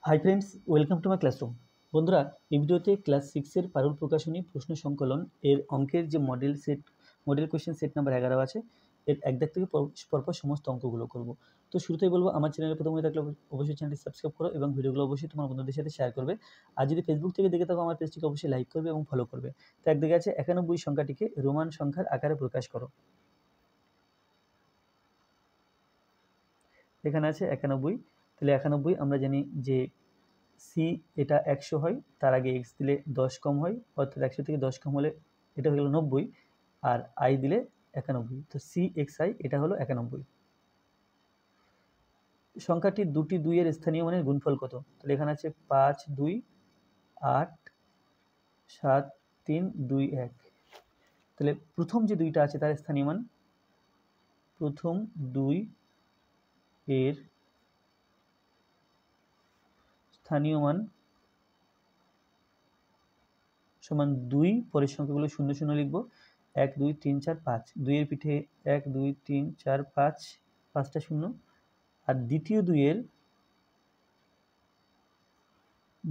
Hi friends, welcome to my classroom. বন্ধুরা, এই ভিডিওতে ক্লাস 6-এর পারুল প্রকাশনী প্রশ্ন সংকলন এর অঙ্কের যে মডেল কোয়েশ্চেন সেট নাম্বার 11 আছে, এর এক দাগ থেকে পরপর সমস্ত অঙ্কগুলো করব। তো শুরুতেই বলবো, আমার চ্যানেলে প্রথম হয়ে থাকলে অবশ্যই চ্যানেলটি সাবস্ক্রাইব করো এবং ভিডিওগুলো অবশ্যই তোমার বন্ধুদের সাথে শেয়ার করবে। আর যদি ফেসবুক থেকে দেখে থাকো, আমার পেজটিকে অবশ্যই লাইক করবে এবং ফলো করবে। তো এক দিকে আছে 91 সংখ্যাটিকে রোমান সংখ্যার আকারে প্রকাশ করো। এখানে আছে 91। তাহলে 91 আমরা জানি যে সি এটা 100 হয়, তার আগে এক্স দিলে 10 কম হয়, অর্থাৎ 100 থেকে 10 কম হলে এটা হয়ে গেল 90, আর আই দিলে 91। তো সি এক্স আই এটা হলো 91। সংখ্যাটি দুটি দুইয়ের স্থানীয় মানের গুণফল কত? তাহলে এখানে আছে 5 2 8 7 3 2 1। তাহলে প্রথম যে দুইটা আছে তার স্থানীয় মান, প্রথম 2 এর স্থানীয় মান সমান 2, পরের সংখ্যাগুলো 0 0 লিখব। 1 2 3 4 5, 2 এর পিঠে 1 2 3 4 5, 5টা 0। আর দ্বিতীয়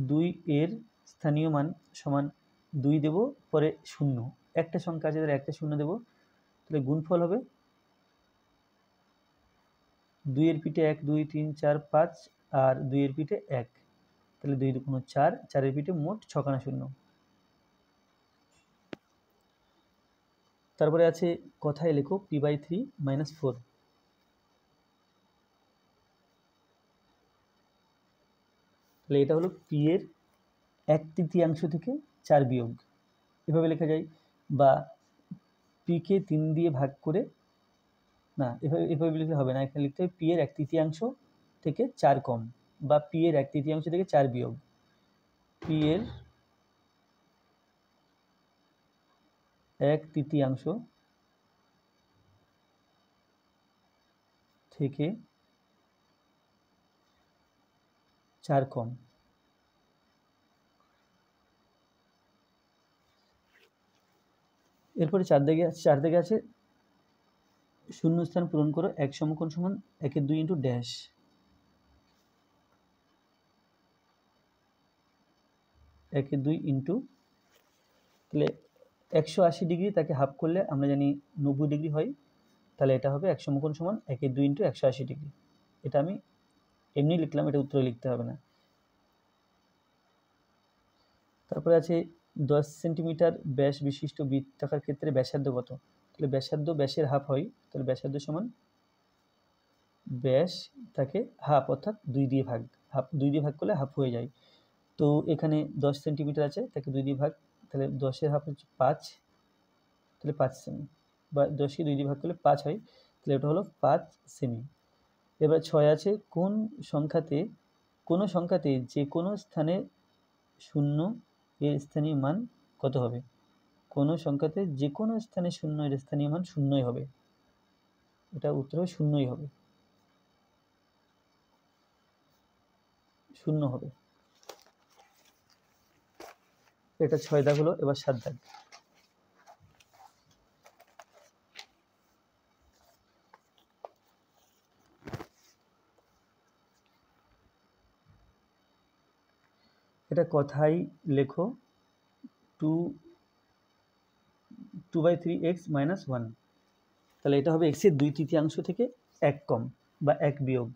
2 এর স্থানীয় মান সমান 2 দেব, পরে 0, একটা সংখ্যা আছে তাহলে একটা 0 দেব। তাহলে গুণফল হবে 2 এর পিঠে 1 2 3 4 5 আর 2 এর পিঠে 1, তাহলে 2 2 4, 4 এর পিঠে মোট 6খানা 0। তারপরে আছে কথায় লেখো p/3 - 4। তাহলে এটা হলো p এর 1/3 থেকে 4 বিয়োগ, এভাবে লেখা যায়। বা p কে 3 দিয়ে ভাগ করে, না এভাবে লিখলে হবে না, এখানে লিখতে হবে p এর 1/3 থেকে 4 কম, বা p এর 1/3 থেকে 4 বিয়োগ। p এর 1/3 থেকে 4 কম। এরপরে 4 দাগে আছে শূন্যস্থান পূরণ করো। 1 সমকোণ সমান 1/2 ইন্টু ড্যাশ। তাহলে 180 ডিগ্রি তাকে হাফ করলে আমরা জানি 90 ডিগ্রি হয়। তাহলে এটা হবে 1 সমকোণ সমান 1/2 ইন্টু 180 ডিগ্রি। এটা আমি এমনি লিখলাম, এটা উত্তরে লিখতে হবে না। তারপরে আছে 10 সেন্টিমিটার ব্যাস বিশিষ্ট বৃত্তাকার ক্ষেত্রে ব্যাসার্ধ কত? তাহলে ব্যাসার্ধ ব্যাসের হাফ হয়, তাহলে ব্যাসার্ধ সমান ব্যাস তাকে হাফ, অর্থাৎ 2 দিয়ে ভাগ। হাফ 2 দিয়ে ভাগ করলে হাফ হয়ে যায়। তো এখানে 10 সেন্টিমিটার আছে, তাকে 2 দিয়ে ভাগ, তাহলে 10-এর হাফ হচ্ছে 5, তাহলে 5 সেমি। বা 10কে 2 দিয়ে ভাগ করলে 5 হয়, তাহলে এটা হলো 5 সেমি। এবার 6 আছে কোনো সংখ্যাতে যে কোনো স্থানে 0 এর স্থানীয় মান কত হবে? কোনো সংখ্যাতে যে কোনো স্থানে 0 এর স্থানীয় মান 0ই হবে। এটা উত্তর হবে 0ই হবে, 0 হবে। এটা 6 দাগ হলো। এবার 7 দাগ। এটা কথাই লেখো 2/3x - 1। তাহলে এটা হবে x এর 2/3 থেকে 1 কম বা 1 বিয়োগ।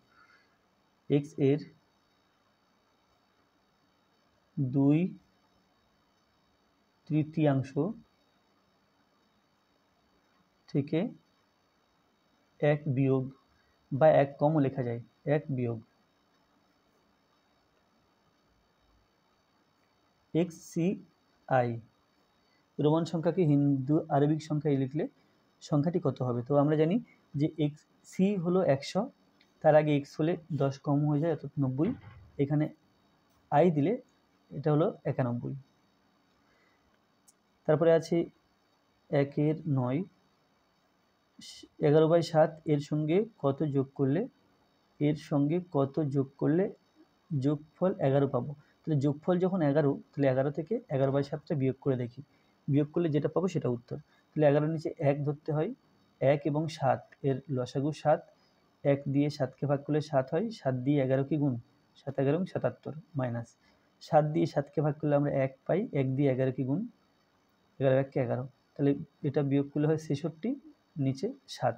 x এর 2/3 থেকে 1 বিয়োগ, বা 1 কমও লেখা যায়, 1 বিয়োগ xci। রোমান সংখ্যাকে হিন্দু আরবিক সংখ্যায় লিখলে সংখ্যাটি কত হবে? তো আমরা জানি যে সি হলো 100, তার আগে এক্স হলে 10 কম হয়ে যায়, অর্থাৎ 90। এখানে আই দিলে এটা হলো 91। তারপরে আছে 1 এর 9, 11/7 এর সঙ্গে কত যোগ করলে যোগফল 11 পাবো? তাহলে যোগফল যখন 11, তাহলে 11 থেকে 11/7টা বিয়োগ করে দেখি, বিয়োগ করলে যেটা পাবো সেটা উত্তর। তাহলে 11 নিচে 1 ধরতে হয়, 1 এবং 7 এর লসাগু 7, 1 দিয়ে 7কে ভাগ করলে 7 হয়, 7 দিয়ে 11কে গুণ, 7 11 77 মাইনাস 7 দিয়ে 7কে ভাগ করলে আমরা 1 পাই, 1 দিয়ে 11কে গুণ, 11 1কে 11, তাহলে এটা বিয়োগ করলে হয় 66, নিচে 7।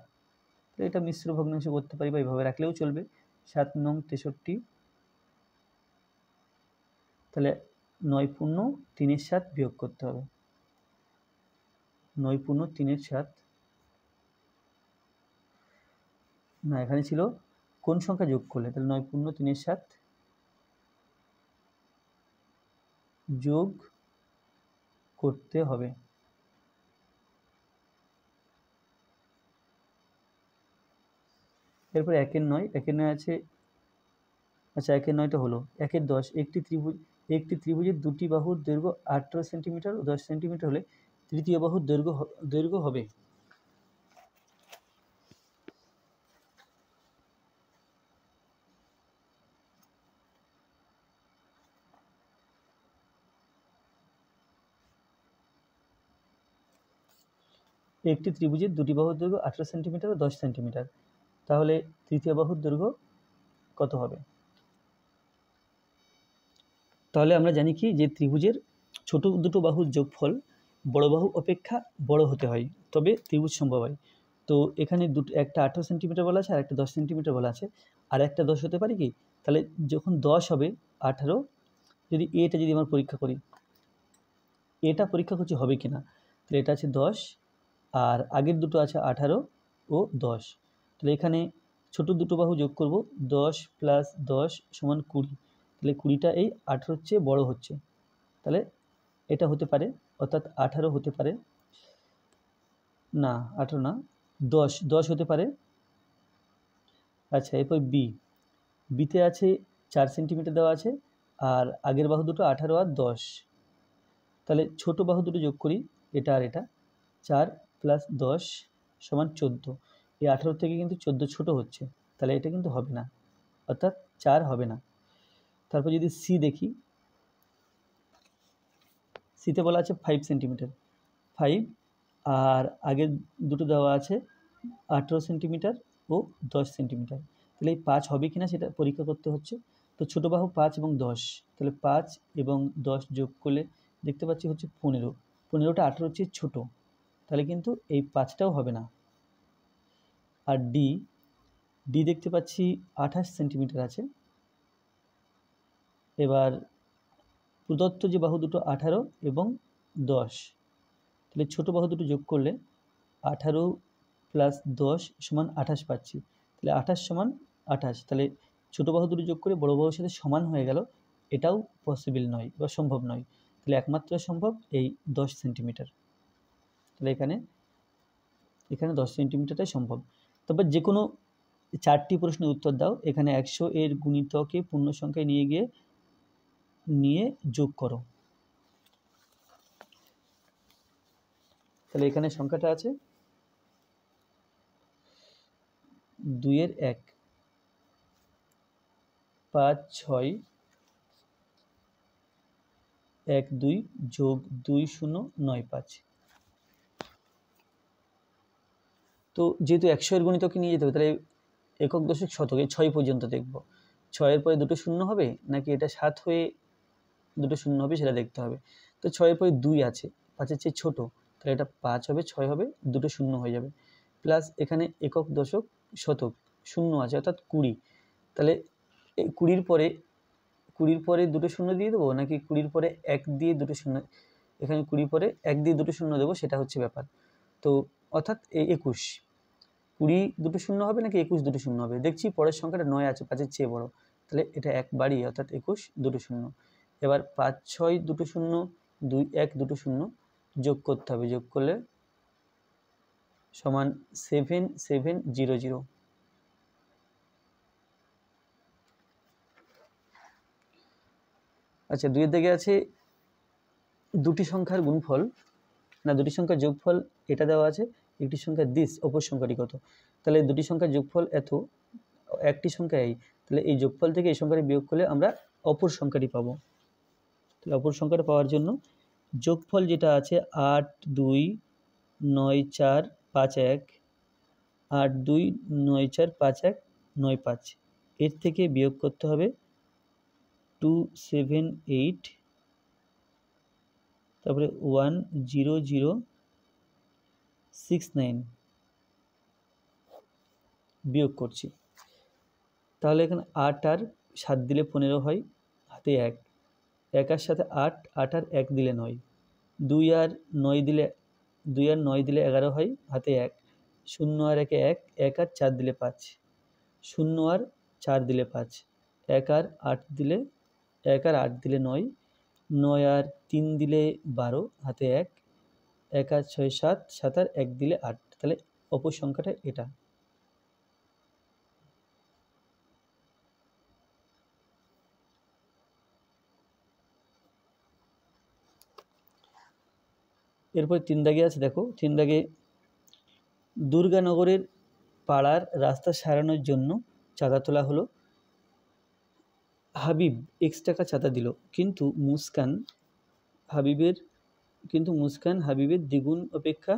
তাহলে এটা মিশ্র ভগ্নাংশ করতে পারি বা এইভাবে রাখলেও চলবে। 7 নং 63, তাহলে 9 পূর্ণ 3-এর 7 বিয়োগ করতে হবে। 9 পূর্ণ 3-এর 7, না এখানে ছিল কোন সংখ্যা যোগ করলে, তাহলে 9 পূর্ণ 3-এর 7 যোগ করতে হবে। এরপর 1-এর 9, 1-এর 9 আছে, আচ্ছা 1-এর 9টা হলো। 1-এর 10, একটি ত্রিভুজের দুটি বাহুর দৈর্ঘ্য 18 সেন্টিমিটার ও 10 সেন্টিমিটার হলে তৃতীয় বাহুর দৈর্ঘ্য হবে। একটি ত্রিভুজের দুটি বাহুর দৈর্ঘ্য 18 সেন্টিমিটার ও 10 সেন্টিমিটার, তাহলে তৃতীয় বাহুর দৈর্ঘ্য কত হবে? তাহলে আমরা জানি কি যে ত্রিভুজের ছোট দুটো বাহুর যোগফল বড় বাহু অপেক্ষা বড় হতে হয়, তবে ত্রিভুজ সম্ভব হয়। তো এখানে একটা 18 সেন্টিমিটার বলা আছে আর একটা 10 সেন্টিমিটার বলা আছে, আর একটা 10 হতে পারে কি? তাহলে যখন 10 হবে 18, যদি এটা যদি আমরা পরীক্ষা করি, এটা পরীক্ষা করছি হবে কি না, তাহলে এটা আছে 10 আর আগের দুটো আছে 18 ও 10, তাহলে এখানে ছোট দুটো বাহু যোগ করব, 10 প্লাস 10 সমান 20, তাহলে 20টা এই 18 চেয়ে বড় হচ্ছে, তাহলে এটা হতে পারে, অর্থাৎ 18 হতে পারে, না 18 না 10 হতে পারে। আচ্ছা এরপর বিতে আছে 4 সেন্টিমিটার দেওয়া আছে আর আগের বাহু দুটো 18 আর 10, তাহলে ছোট বাহু দুটো যোগ করি, এটা আর এটা, 4 প্লাস 10 সমান 14, এই 18 থেকে কিন্তু 14 ছোট হচ্ছে, তাহলে এটা কিন্তু হবে না, অর্থাৎ 4 হবে না। তারপর যদি সি দেখি, সিতে বলা আছে 5 সেন্টিমিটার, 5 আর আগের দুটো দেওয়া আছে 18 সেন্টিমিটার ও 10 সেন্টিমিটার, তাহলে এই 5 হবে কিনা সেটা পরীক্ষা করতে হচ্ছে। তো ছোটো বাহু 5 এবং 10, তাহলে 5 এবং 10 যোগ করলে দেখতে পাচ্ছি হচ্ছে 15, 15টা 18 চেয়ে ছোটো, তাহলে কিন্তু এই 5টাও হবে না। আর ডি দেখতে পাচ্ছি 28 সেন্টিমিটার আছে, এবার প্রদত্ত যে বাহু দুটো 18 এবং 10, তাহলে ছোটো বাহু দুটো যোগ করলে 18 প্লাস 10 সমান 28 পাচ্ছি, তাহলে 28 সমান 28, তাহলে ছোটো বাহু দুটো যোগ করে বড়ো বাহুর সাথে সমান হয়ে গেল, এটাও পসিবল নয় বা সম্ভব নয়, তাহলে একমাত্র সম্ভব এই 10 সেন্টিমিটার, তাহলে এখানে 10 সেন্টিমিটারটাই সম্ভব। তবে যে কোনো 4টি প্রশ্নের উত্তর দাও, এখানে 100 এর গুণিতকে পূর্ণ সংখ্যায় নিয়ে যোগ করো, তাহলে এখানে সংখ্যাটা আছে 2-এর 1, 5 6 1 2 যোগ 2 0 9 5। তো যেহেতু 100 এর গুণিতকে নিয়ে যেতে হবে, তাহলে একক দশক শতকে 6 পর্যন্ত দেখব, 6-এর পরে দুটো শূন্য হবে নাকি এটা 7 হয়ে দুটো শূন্য হবে সেটা দেখতে হবে। তো 6-এর পরে 2 আছে, 5-এর চেয়ে ছোটো, তাহলে এটা 5 হবে, 6 হবে, দুটো শূন্য হয়ে যাবে, প্লাস এখানে একক দশক শতক শূন্য আছে অর্থাৎ 20, তাহলে এই 20-এর পরে দুটো শূন্য দিয়ে দেবো নাকি 20-এর পরে 1 দিয়ে দুটো শূন্য, এখানে 20-এর পরে 1 দিয়ে দুটো শূন্য দেবো, সেটা হচ্ছে ব্যাপার। তো অর্থাৎ এই 21, 20 দুটো শূন্য হবে নাকি 21 দুটো শূন্য হবে, দেখছি পরের সংখ্যাটা 9 আছে, 5-এর চেয়ে বড়, তাহলে এটা 1 বাড়িয়ে অর্থাৎ 21 দুটো শূন্য। এবার 5 6 দুটো শূন্য, 2 1 দুটো শূন্য যোগ করতে হবে, যোগ করলে সমান 7 7 0 0। আচ্ছা 2-এর দিকে আছে দুটি সংখ্যার গুণফল, না দুটি সংখ্যার যোগফল এটা দেওয়া আছে, একটি সংখ্যার দিস অপর সংখ্যাটি কত, তাহলে দুটি সংখ্যার যোগফল এত, একটি সংখ্যা এই, তাহলে এই যোগফল থেকে এই সংখ্যাটি বিয়োগ করলে আমরা অপর সংখ্যাটি পাবো। তাহলে অপর সংখ্যাটা পাওয়ার জন্য যোগফল যেটা আছে 8 2 9 4 5 1, 8 2 9 4 5 1 9 5, এর থেকে বিয়োগ করতে হবে 278 তারপরে 10069 বিয়োগ করছি। তাহলে এখানে 8 আর 7 দিলে 15 হয়, হাতে 1, 1 আর সাথে 8, 8 আর 1 দিলে 9, 2 আর 9 দিলে 11 হয়, হাতে 1, 0 আর 1 1, 1 আর 4 দিলে 5, 0 আর 4 দিলে 5, 1 আর 8 দিলে 9, 9 আর 3 দিলে 12, হাতে 1, 1 আর 6 7, 7 আর 1 দিলে 8। তাহলে অপর সংখ্যাটা এটা। এরপর 3 দাগে আছে, দেখো 3 দাগে দুর্গানগরের পাড়ার রাস্তা সারানোর জন্য চাঁদা তোলা হলো। হাবিব x টাকা চাঁদা দিল, কিন্তু মুস্কান হাবিবের দ্বিগুণ অপেক্ষা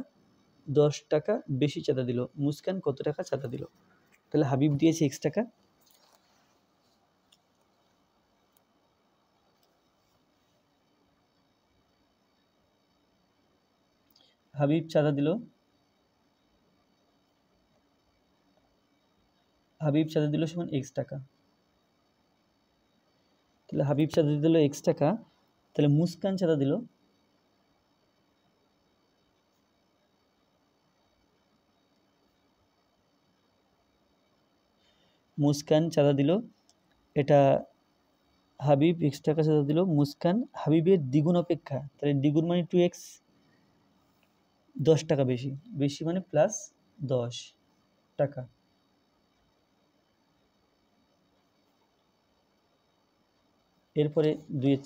10 টাকা বেশি চাঁদা দিল। মুস্কান কত টাকা চাঁদা দিল? তাহলে হাবিব দিয়েছে x টাকা, হাবিব চাঁদা দিল সমান x টাকা। তাহলে হাবিব চাঁদা দিল x টাকা, তাহলে মুস্কান চাঁদা দিল এটা হাবিব x টাকা চাঁদা দিল, মুস্কান হাবিবের দ্বিগুণ অপেক্ষা, তাহলে দ্বিগুণ মানে 2x, 10 টাকা বেশি মানে প্লাস 10 টাকা। এরপরে 2 এর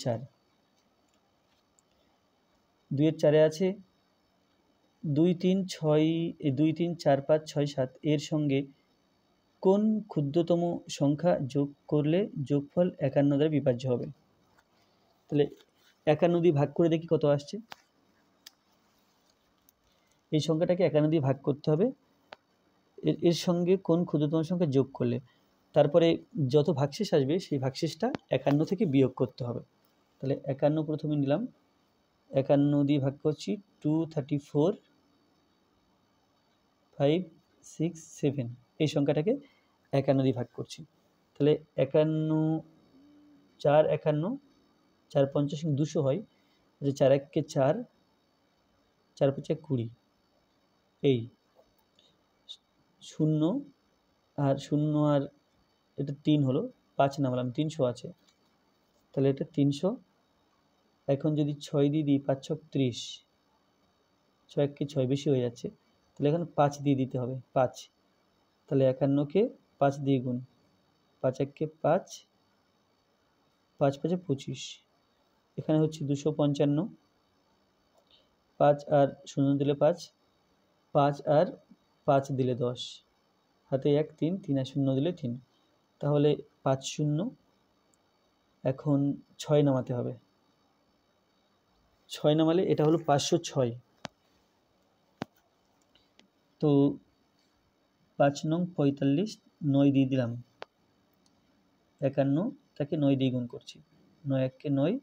4 আছে 2 3 4 5 6 7 এর সঙ্গে কোন ক্ষুদ্রতম সংখ্যা যোগ করলে যোগফল 51 দ্বারা বিভাজ্য হবে? তাহলে 51 দিয়ে ভাগ করে দেখি কত আসছে। এই সংখ্যাটাকে 51 দিয়ে ভাগ করতে হবে, এর সঙ্গে কোন ক্ষুদ্রতম সংখ্যা যোগ করলে, তারপরে যত ভাগশেষ আসবে সেই ভাগশেষটা 51 থেকে বিয়োগ করতে হবে। তাহলে 51 প্রথমে নিলাম, 51 দিয়ে ভাগ করছি, 234 5 6 7, এই সংখ্যাটাকে 51 দিয়ে ভাগ করছি। তাহলে 51 4 51 4 50 200 হয়, 4 1 কে 4, 4 5 20, এই 0 আর এটা 3 হলো, 5 নামালাম, 300 আছে, তাহলে এটা 300। এখন যদি 6 দিয়ে দিই, 5 6 30, 6 1 কে 6 বেশি হয়ে যাচ্ছে, তাহলে এখানে 5 দিয়ে দিতে হবে, 5, তাহলে 51কে 5 দিয়ে গুণ, 5 1 কে 5, 5 5 25, এখানে হচ্ছে 255, 5 আর 0 দিলে 5, 5 আর 5 দিলে 10, হাতে 1 3, 3 আর 0 দিলে 3, তাহলে 5 0। এখন 6 নামাতে হবে, 6 নামালে এটা হলো 506। তো 5 নং 45, 9 দিয়ে দিলাম, 51 তাকে 9 দিয়ে গুণ করছি, 9 1 কে 9,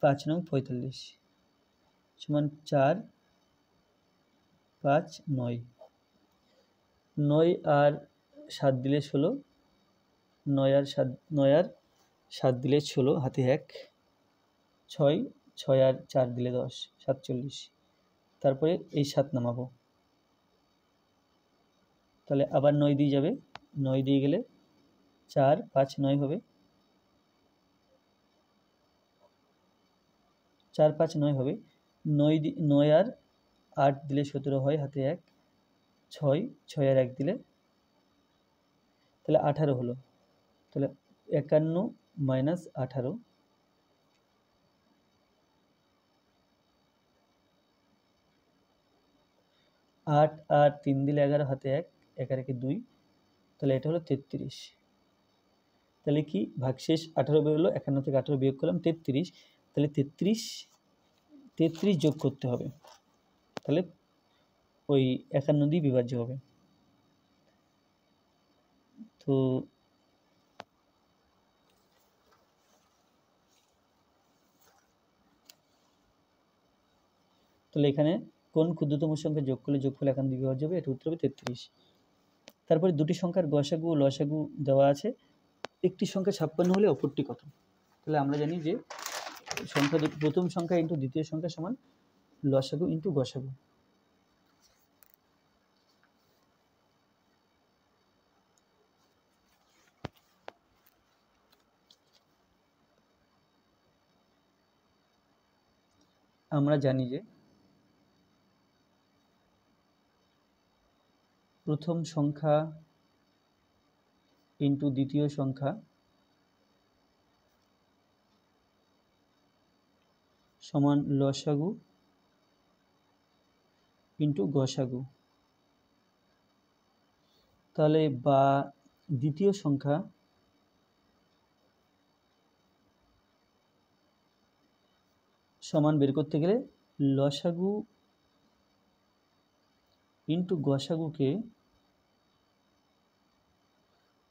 5 নং 45 সমান 4 5 9, 9 আর 7 দিলে 16, 9 আর 7 দিলে 16, হাতে 1, 6 6 আর 4 দিলে 10, 47, তারপরে এই 7 নামাবো, তাহলে আবার 9 দিয়ে যাবে, 9 দিয়ে গেলে 4 5 9 হবে, 4 5 9 হবে, 9 আর 8 দিলে 17 হয়, হাতে 1, 6 6 আর 1 দিলে, তাহলে 18 হলো। তাহলে 51 মাইনাস 18, 8 আর 3 দিলে 11, হাতে 1, 1 আর 1 2, তাহলে এটা হলো 33। তাহলে কি ভাগশেষ 18 বেরোলো, 51 থেকে 18 বিয়োগ করলাম 33, তাহলে 33 যোগ করতে হবে, তাহলে ওই 51 দিয়ে বিভাজ্য হবে। তো তাহলে এখানে কোন ক্ষুদ্রতম সংখ্যা যোগ করলে যোগফল এখান দিয়ে বিভাজ্য হবে, এটা উত্তর হবে 33। তারপরে দুটি সংখ্যার গসাগু ও লসাগু দেওয়া আছে, একটি সংখ্যা 56 হলে অপরটি কত। তাহলে আমরা জানি যে সংখ্যা দুটি, প্রথম সংখ্যা ইন্টু দ্বিতীয় সংখ্যা সমান লসাগু ইন্টু গসাগু। আমরা জানি যে প্রথম সংখ্যা ইন্টু দ্বিতীয় সংখ্যা সমান লসাগু ইন্টু গসাগু। তাহলে বা দ্বিতীয় সংখ্যা সমান বের করতে গেলে লসাগু ইন্টু গসাগুকে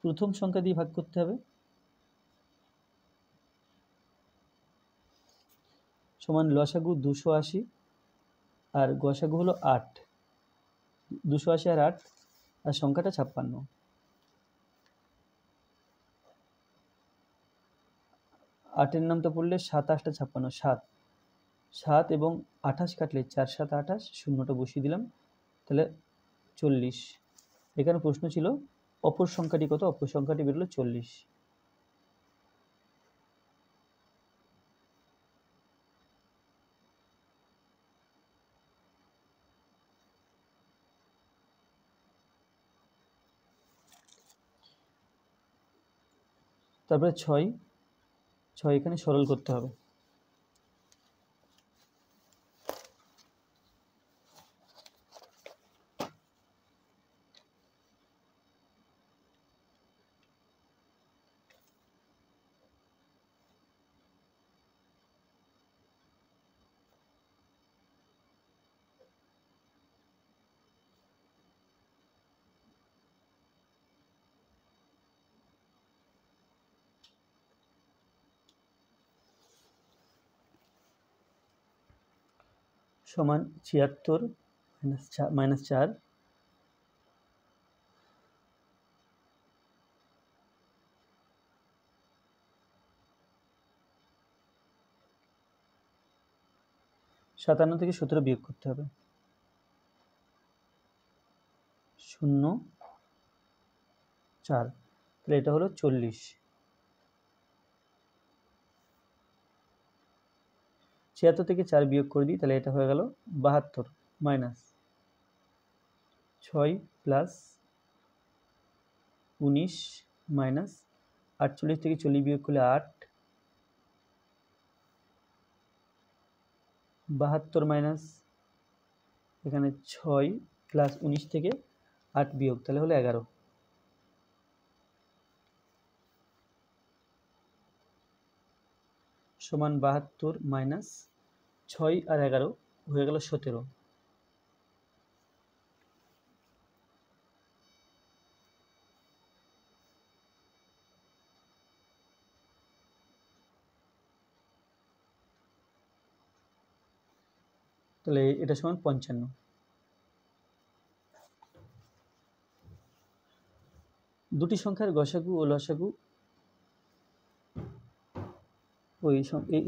প্রথম সংখ্যা দিয়ে ভাগ করতে হবে, সমান লসাগু 280 আর গসাগু হলো 8, 280 আর 8 আর সংখ্যাটা 56। 8-এর নামটা পড়লে 7 8 56, 7 7 এবং 28 কাটলে 4 7 28, শূন্যটা বসিয়ে দিলাম, তাহলে 40। এখানে প্রশ্ন ছিল অপর সংখ্যাটি কত, অপর সংখ্যাটি বেরোলো 40। তারপরে 6 এখানে সরল করতে হবে। সমান 76 মাইনাস 4 57 থেকে 17 বিয়োগ করতে হবে, 0 4, তাহলে এটা হলো 40। 76 থেকে 4 বিয়োগ করে দিই, তাহলে এটা হয়ে গেল 72 মাইনাস 6 প্লাস 19 মাইনাস 48 থেকে 40 বিয়োগ করলে 8, 72 মাইনাস এখানে 6 প্লাস 19 থেকে 8 বিয়োগ, তাহলে হলো 11। সমান 72 মাইনাস 6 আর 11 হয়ে গেল 17। তাহলে এটা সমান 55। দুটি সংখ্যার গসাগু ও লসাগু, ওই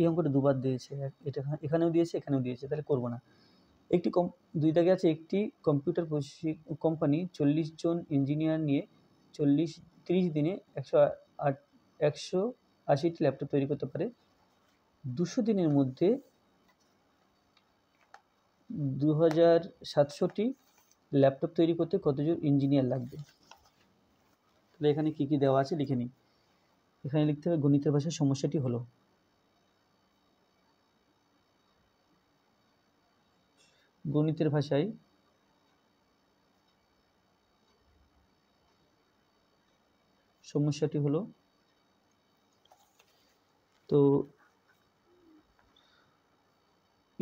এই অঙ্কটা দুবার দিয়েছে, এটা এখানেও দিয়েছে এখানেও দিয়েছে, তাহলে করবো না। একটি দুই দাগে আছে, একটি কম্পিউটার কোম্পানি 40 জন ইঞ্জিনিয়ার নিয়ে 30 দিনে 180টি ল্যাপটপ তৈরি করতে পারে। 200 দিনের মধ্যে 2700টি ল্যাপটপ তৈরি করতে কতজন ইঞ্জিনিয়ার লাগবে। তাহলে এখানে কি কি দেওয়া আছে লিখে নিই। এখানে লিখতে হবে গণিতের ভাষায় সমস্যাটি হলো, গণিতের ভাষায় সমস্যাটি হলো, তো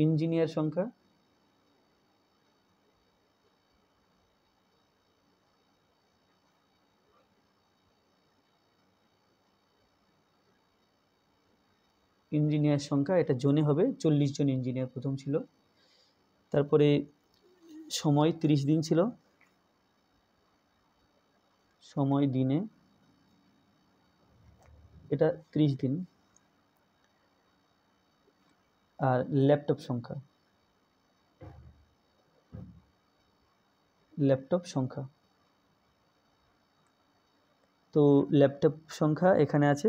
ইঞ্জিনিয়ার সংখ্যা এটা জনে হবে 40 জন ইঞ্জিনিয়ার প্রথম ছিল, তারপরে সময় 30 দিন ছিল, সময় দিনে এটা 30 দিন। আর ল্যাপটপ সংখ্যা, তো ল্যাপটপ সংখ্যা এখানে আছে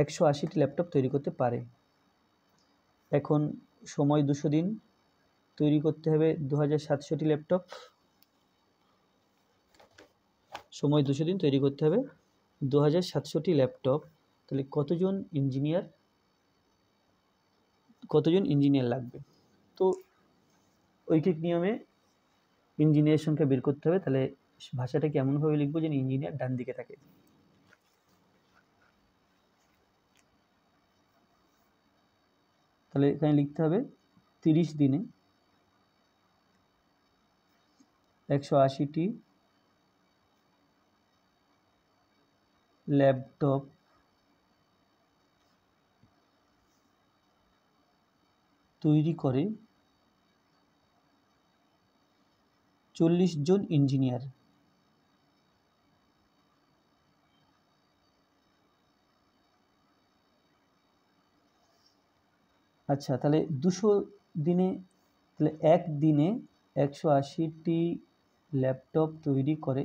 180টি ল্যাপটপ তৈরি করতে পারে। এখন সময় 200 দিন, তৈরি করতে হবে 2700টি ল্যাপটপ। সময় 200 দিন, তৈরি করতে হবে 2700টি ল্যাপটপ। তাহলে কতজন ইঞ্জিনিয়ার লাগবে? তো ঐকিক নিয়মে ইঞ্জিনিয়ার সংখ্যা বের করতে হবে। তাহলে ভাষাটা কেমনভাবে লিখবো যেন ইঞ্জিনিয়ার ডান দিকে থাকে। তাহলে এখানে লিখতে হবে 30 দিনে 180টি ল্যাপটপ তৈরি করে 40 জন ইঞ্জিনিয়ার। আচ্ছা, তাহলে 200 দিনে, তাহলে একদিনে 180টি ল্যাপটপ তৈরি করে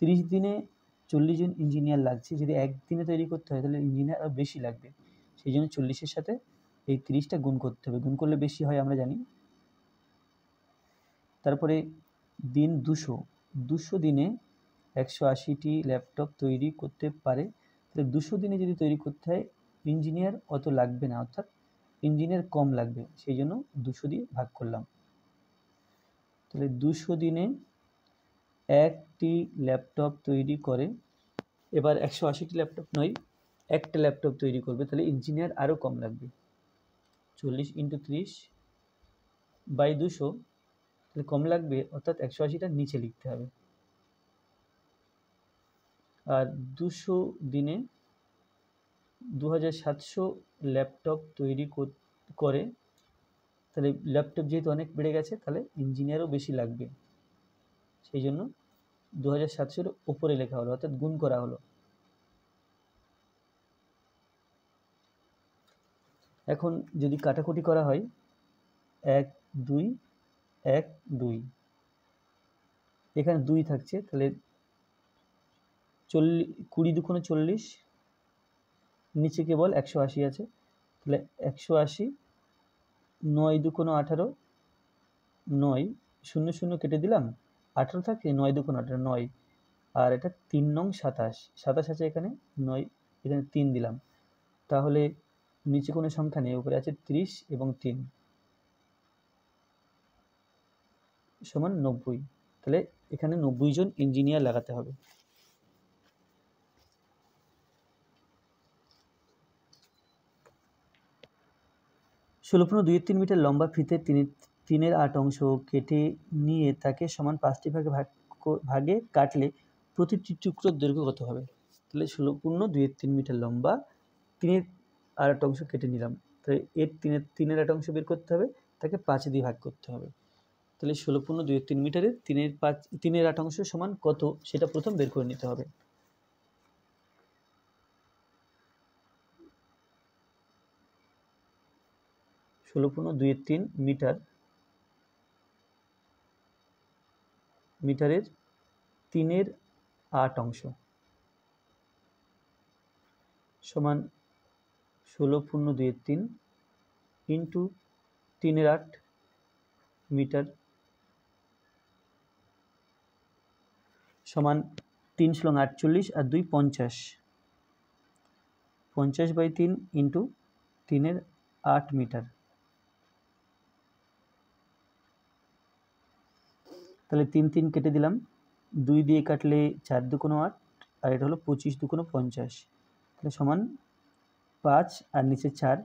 30 দিনে 40 জন ইঞ্জিনিয়ার লাগছে। যদি একদিনে তৈরি করতে হয় তাহলে ইঞ্জিনিয়ার আরও বেশি লাগবে, সেই জন্য 40-এর সাথে এই 30টা গুণ করতে হবে, গুণ করলে বেশি হয় আমরা জানি। তারপরে দিন 200 দিনে 180টি ল্যাপটপ তৈরি করতে পারে। তাহলে 200 দিনে যদি তৈরি করতে হয় ইঞ্জিনিয়ার অত লাগবে না, অর্থাৎ ইঞ্জিনিয়ার কম লাগবে, সেই জন্য 200 দিয়ে ভাগ করলাম। তাহলে 200 দিনে একটি ল্যাপটপ তৈরি করে, এবার 180টি ল্যাপটপ নয়, একটা ল্যাপটপ তৈরি করবে, তাহলে ইঞ্জিনিয়ার আরও কম লাগবে। 40 × 30/200, তাহলে কম লাগবে, অর্থাৎ 180টা নিচে লিখতে হবে। আর 200 দিনে 2700 ল্যাপটপ তৈরি করে, তাহলে ল্যাপটপ যেহেতু অনেক বেড়ে গেছে তাহলে ইঞ্জিনিয়ারও বেশি লাগবে, সেই জন্য 2700-এর উপরে লেখা হলো, অর্থাৎ গুণ করা হলো। এখন যদি কাটাকুটি করা হয় 1 2 1 2, এখানে 2 থাকছে, তাহলে 20 2 40, নিচে কেবল 180 আছে, তাহলে 180, 9 2 18, 9 0 0 কেটে দিলাম, 18 থাকে, 9 2 18, 9, আর এটা 3 নং 27, 27 আছে এখানে, 9 এখানে 3 দিলাম, তাহলে নিচে কোনো সংখ্যা নেই, উপরে আছে 30 এবং 3 সমান 90। তাহলে এখানে 90 জন ইঞ্জিনিয়ার লাগাতে হবে। ষোলপূর্ণ 2/3 মিটার লম্বা ফিতে 3/8 অংশ কেটে নিয়ে তাকে সমান 5টি ভাগে কাটলে প্রতিটি টুকরোর দৈর্ঘ্য কত হবে? তাহলে 16 × 2/3 মিটার লম্বা, 3/8 অংশ কেটে নিলাম, তাহলে এর 3/8 অংশ বের করতে হবে, তাকে 5 দিয়ে ভাগ করতে হবে। তাহলে 16 × 2/3 মিটারের 3/8 অংশ সমান কত সেটা প্রথম বের করে নিতে হবে। ষোলো পূর্ণ 2/3 মিটারের 3/8 অংশ সমান 16 পূর্ণ 2/3 ইন্টু 3/8 মিটার সমান 3 × 48 আর 2 50, 50/3 ইন্টু 3/8 মিটার। তাহলে 3 3 কেটে দিলাম, 2 দিয়ে কাটলে 4 2 8, আর এটা হলো 25 2 50, তাহলে সমান 5 আর নিচে 4,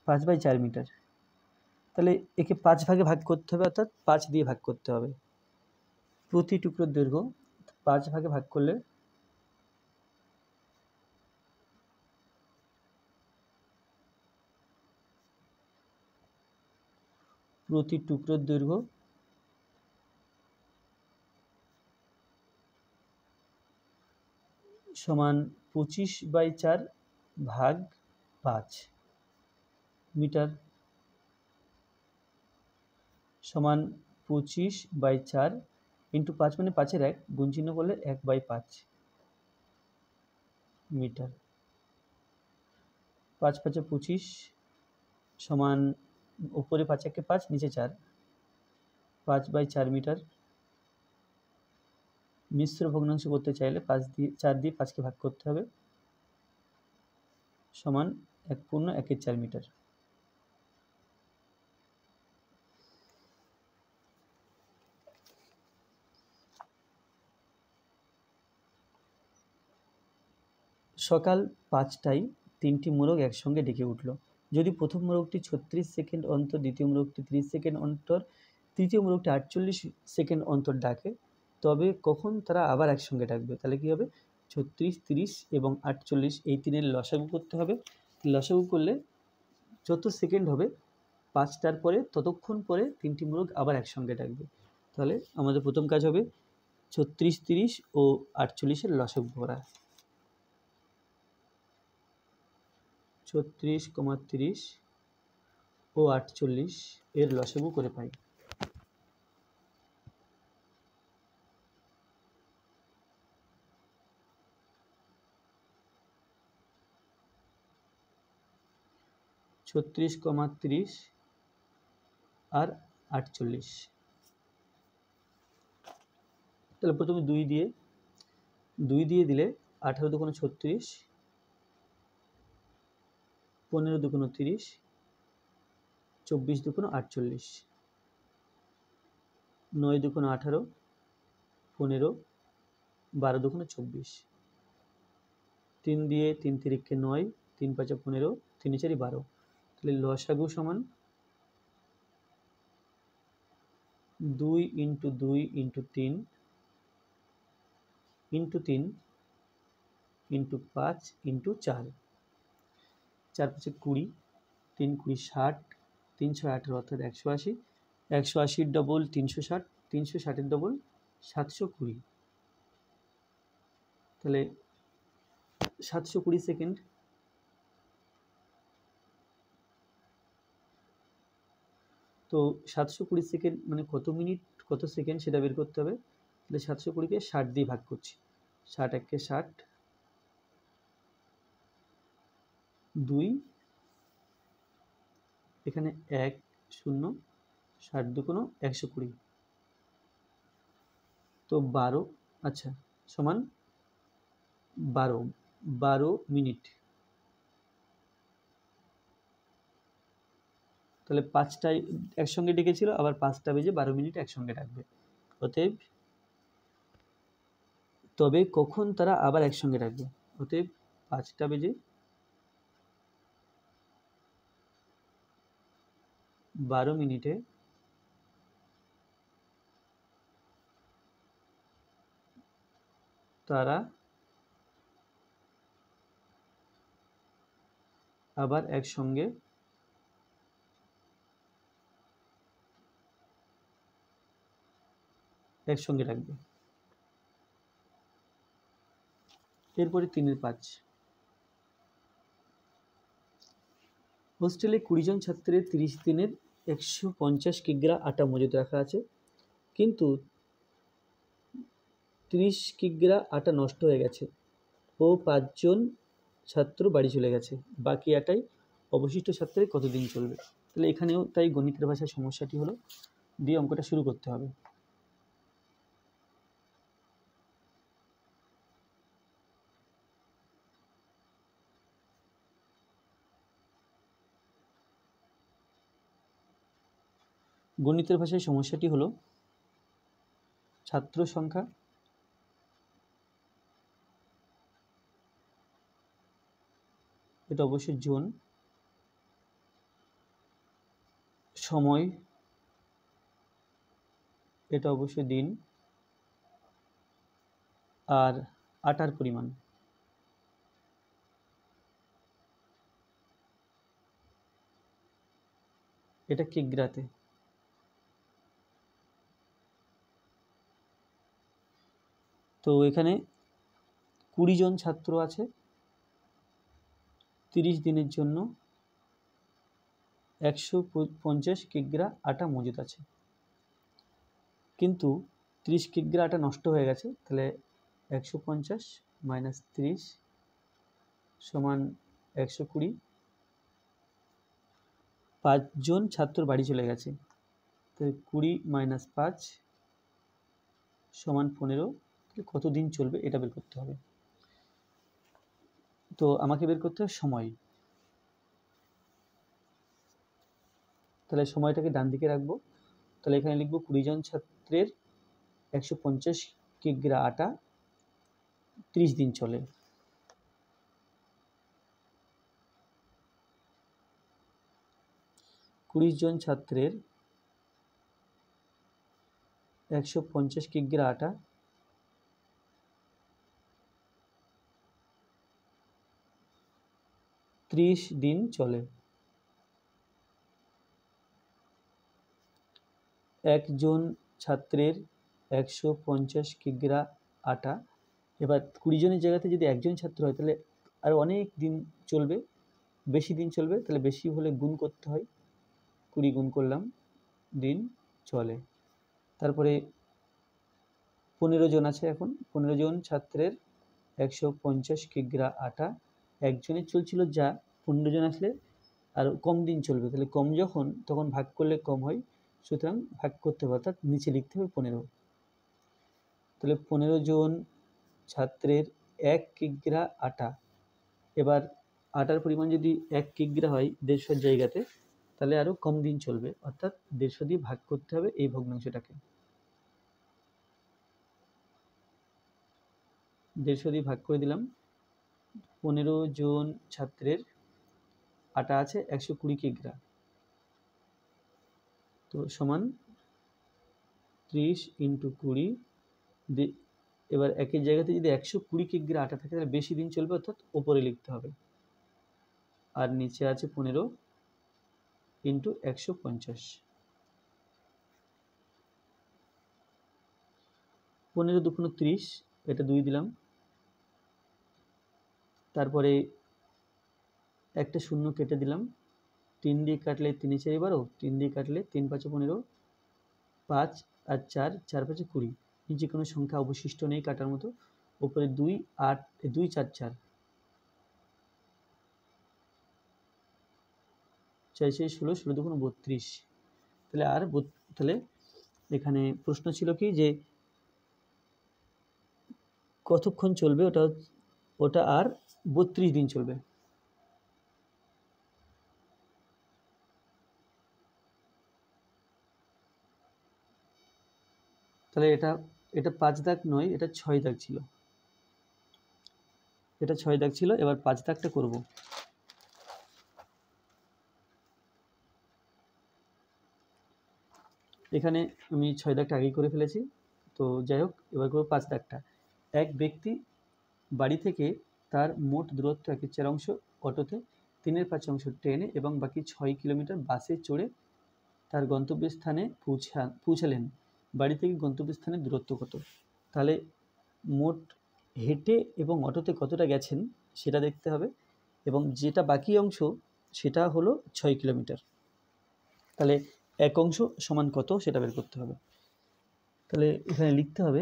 5/4 মিটার। তাহলে একে 5 ভাগে ভাগ করতে হবে, অর্থাৎ 5 দিয়ে ভাগ করতে হবে। প্রতি টুকরোর দৈর্ঘ্য 5 ভাগে ভাগ করলে প্রতি টুকরোর দৈর্ঘ্য সমান 25/4 ভাগ 5 মিটার সমান 25/4 ইন্টু 5 মানে 5-এর 1 গুণ চিহ্ন করলে 1/5 মিটার। 5×5 = 25 সমান উপরে 5 1 5 নিচে 4 5/4 মিটার। মিশ্র ভগ্নাংশ করতে চাইলে 4 দিয়ে 5কে ভাগ করতে হবে সমান 1/4 মিটার। সকাল 5টায় 3টি মোরগ একসঙ্গে ডেকে উঠল। যদি প্রথম মোরগটি 36 সেকেন্ড অন্তর, দ্বিতীয় মোরগটি 30 সেকেন্ড অন্তর, তৃতীয় মোরগটি 48 সেকেন্ড অন্তর ডাকে, তবে কখন তারা আবার একসঙ্গে ডাকবে? তাহলে কী হবে? 36, 30 এবং 48 এই তিনের লসাগু করতে হবে। লসাগু করলে যত সেকেন্ড হবে 5টার পরে ততক্ষণ পরে 3টি মোরগ আবার একসঙ্গে ডাকবে। তাহলে আমাদের প্রথম কাজ হবে 36, 30 ও 48-এর লসাগু করা। 36, 30 ও 48 এর লসাগু করে পাই। ছত্রিশ, 30 আর 48। তাহলে প্রথমে 2 দিয়ে দিলে 18 দুগুণে 36, 15 দুগুণে 30, 24 দুগুণে 48, 9 দুগুণে 18, 15, 12 দুগুণে 24, 3 দিয়ে 3 তিরিক্ষে 9, 3 5 15, 3 4 12। তাহলে লসাগু সমান 2 × 2 × 3 × 3 × 5 × 4। 4 5 20, 3 20 60, 3 6 18 অর্থাৎ 180, 180-এর ডবল 360, 360-এর ডবল 720। তাহলে 720 সেকেন্ড। তো 720 সেকেন্ড মানে কত মিনিট কত সেকেন্ড সেটা বের করতে হবে। তাহলে 720-কে 60 দিয়ে ভাগ করছি। 60 1-কে 60, 2 এখানে 1 0, 60 দুগুণ 120। তো 12 আচ্ছা সমান 12 মিনিট। তাহলে 5টায় একসঙ্গে ডেকেছিল, আবার 5টা বেজে 12 মিনিট একসঙ্গে ডাকবে। অতএব তবে কখন তারা আবার একসঙ্গে ডাকবে? অতএব 5টা বেজে 12 মিনিটে তারা আবার একসঙ্গে ডাকবে। এরপরে 3-এর 5। হোস্টেলে 20 জন ছাত্রের 30 দিনের 150 কিগ্রা আটা মজুদ রাখা আছে, কিন্তু 30 কিগ্রা আটা নষ্ট হয়ে গেছে ও 5 জন ছাত্র বাড়ি চলে গেছে। বাকি আটাই অবশিষ্ট ছাত্রের কতদিন চলবে? তাহলে এখানেও তাই গণিতের ভাষায় সমস্যাটি হলো, দিয়ে অঙ্কটা শুরু করতে হবে। গণিতের ভাষায় সমস্যাটি হলো ছাত্র সংখ্যা এটা অবশ্যই জন, সময় এটা অবশ্যই দিন, আর আটার পরিমাণ এটা কিগ্রাতে। তো এখানে 20 জন ছাত্র আছে, 30 দিনের জন্য 150 কিগ্রা আটা মজুদ আছে, কিন্তু 30 কিগ্রা আটা নষ্ট হয়ে গেছে। তাহলে 150 মাইনাস 30 সমান 120। 5 জন ছাত্র বাড়ি চলে গেছে, তো 20 মাইনাস 5 সমান 15। কত দিন চলবে এটা বের করতে হবে। তো আমাকে বের করতে হবে সময়। তাহলে সময়টাকে ডান দিকে রাখবো। তাহলে এখানে লিখবো 20 জন ছাত্রের 150 কিগ্রা আটা 30 দিন চলে। কুড়ি জন ছাত্রের 150 কিগ্রা আটা 30 দিন চলে। একজন ছাত্রের 150 কিগ্রা আটা, এবার 20 জনের জায়গাতে যদি একজন ছাত্র হয় তাহলে আর অনেক দিন চলবে, বেশি দিন চলবে। তাহলে বেশি হলে গুণ করতে হয়, 20 গুণ করলাম, দিন চলে। তারপরে 15 জন আছে, এখন 15 জন ছাত্রের 150 কিগ্রা আটা একজনের চলছিল, যা 15 জন আসলে আর কম দিন চলবে। তাহলে কম যখন, তখন ভাগ করলে কম হয়, সুতরাং ভাগ করতে হবে, অর্থাৎ নিচে লিখতে হবে 15। তাহলে 15 জন ছাত্রের 1 কিগ্রা আটা, এবার আটার পরিমাণ যদি 1 কিগ্রা হয় 150 জায়গাতে, তাহলে আরও কম দিন চলবে, অর্থাৎ 150 দিয়ে ভাগ করতে হবে এই ভগ্নাংশটাকে। 150 দিয়ে ভাগ করে দিলাম। 15 জন ছাত্রের আটা আছে 120 কিগ্রা, তো সমান 30 ইন্টু 20। এবার একের জায়গাতে যদি 120 কিগ্রা আটা থাকে তাহলে বেশি দিন চলবে, অর্থাৎ ওপরে লিখতে হবে। আর নিচে আছে 15 ইন্টু 150। 15 দুগুণ 30, এটা 2 দিলাম। তারপরে একটা শূন্য কেটে দিলাম, 3 দিয়ে কাটলে 3 4 12, 3 দিয়ে কাটলে 3 5 15, 5 আর 4, 4 5 20। নিচে কোনো সংখ্যা অবশিষ্ট নেই কাটার মতো। উপরে 2 8 2 4 4, 4 4 16, 16 দুগুণ 32। তাহলে আর তাহলে এখানে প্রশ্ন ছিল কি যে কতক্ষণ চলবে, ওটা আর 32 দিন চলবে। তাহলে এটা 5 দাগ নয়, এটা 6 দাগ ছিল, এটা 6 দাগ ছিল। এবার 5 দাগটা করব। এখানে আমি 6 দাগটা আগেই করে ফেলেছি, তো যাই হোক, এবার করব 5 দাগটা। এক ব্যক্তি বাড়ি থেকে তার মোট দূরত্ব 1/4 অংশ অটোতে, 3/5 অংশ ট্রেনে এবং বাকি 6 কিলোমিটার বাসে চড়ে তার গন্তব্যস্থানে পৌঁছালেন। বাড়ি থেকে গন্তব্যস্থানের দূরত্ব কত? তাহলে মোট হেঁটে এবং অটোতে কতটা গেছেন সেটা দেখতে হবে, এবং যেটা বাকি অংশ সেটা হলো 6 কিলোমিটার। তাহলে এক অংশ সমান কত সেটা বের করতে হবে। তাহলে এখানে লিখতে হবে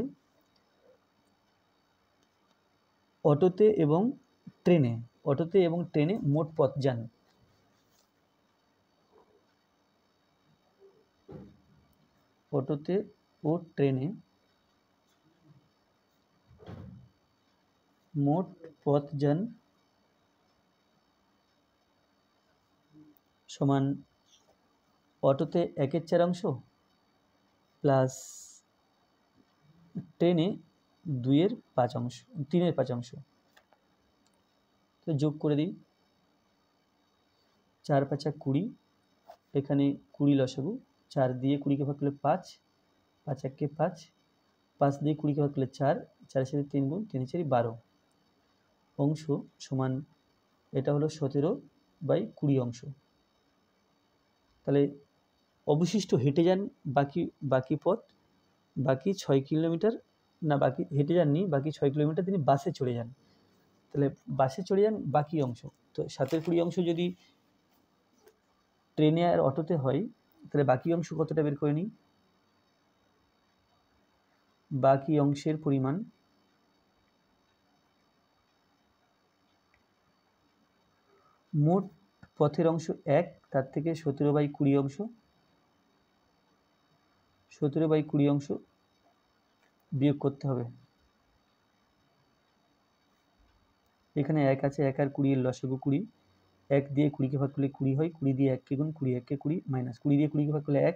অটোতে এবং ট্রেনে মোট পথ যান। অটোতে ও ট্রেনে মোট পথ যান সমান অটোতে 1/4 অংশ প্লাস ট্রেনে 2/5 অংশ, 3/5 অংশ। তো যোগ করে দিই, 4 5 20, এখানে 20 লসাগু, 4 দিয়ে 20কে ভাগ করলে 5, 5 1 5, 5 দিয়ে 20কে ভাগ করলে 4, 4 সাথে 3 গুণ, 3 4 12 অংশ সমান, এটা হলো 17/20 অংশ। তাহলে অবশিষ্ট হেঁটে যান বাকি পথ, বাকি 6 কিলোমিটার না, বাকি হেঁটে যাননি, বাকি 6 কিলোমিটার তিনি বাসে চড়ে যান। তাহলে বাসে চড়ে যান বাকি অংশ, তো 7/20 অংশ যদি ট্রেনে আর অটোতে হয় তাহলে বাকি অংশ কতটা বের করে নিই। বাকি অংশের পরিমাণ মোট পথের অংশ 1, তার থেকে 17/20 অংশ, 17/20 অংশ বিয়োগ করতে হবে। এখানে 1 আছে, 1 আর 20 এর লসাগু 20, 1 দিয়ে 20কে ভাগ করলে 20 হয়, 20 দিয়ে 1কে গুণ, 20 1কে 20 মাইনাস 20 দিয়ে 20কে ভাগ করলে 1,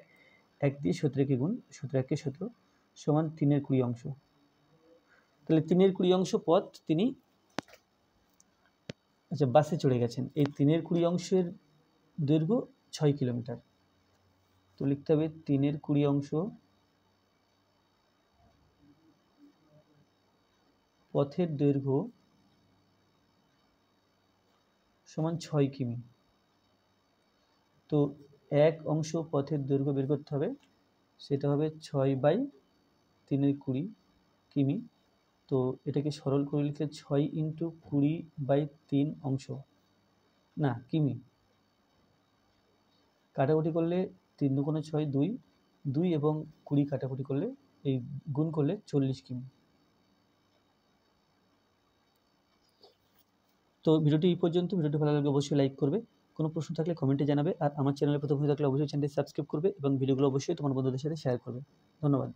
1 দিয়ে 17কে গুণ, 17 1কে 17 সমান 3/20 অংশ। তাহলে 3/20 অংশ পথ তিনি বাসে চড়ে গেছেন। এই 3/20 অংশের দৈর্ঘ্য 6 কিলোমিটার। তো লিখতে হবে 3/20 অংশ পথের দৈর্ঘ্য সমান 6 কিমি। তো 1 অংশ পথের দৈর্ঘ্য বের করতে হবে, সেটা হবে 6/3/20 কিমি। তো এটাকে সরল করে লিখলে 6 × 20/3 অংশ, না কিমি, কাটাকুটি করলে 3 × 6 2, 2 এবং 20 কাটাকুটি করলে এই গুণ করলে 40 কিমি। তো ভিডিওটি এই পর্যন্ত। ভিডিওটি ভালো লাগলে অবশ্যই লাইক করবে, কোনো প্রশ্ন থাকলে কমেন্টে জানাবে, আর আমার চ্যানেলে প্রথম হয়ে থাকলে অবশ্যই চ্যানেলটি সাবস্ক্রাইব করবে এবং ভিডিওগুলো অবশ্যই তোমার বন্ধুদের সাথে শেয়ার করবে। ধন্যবাদ।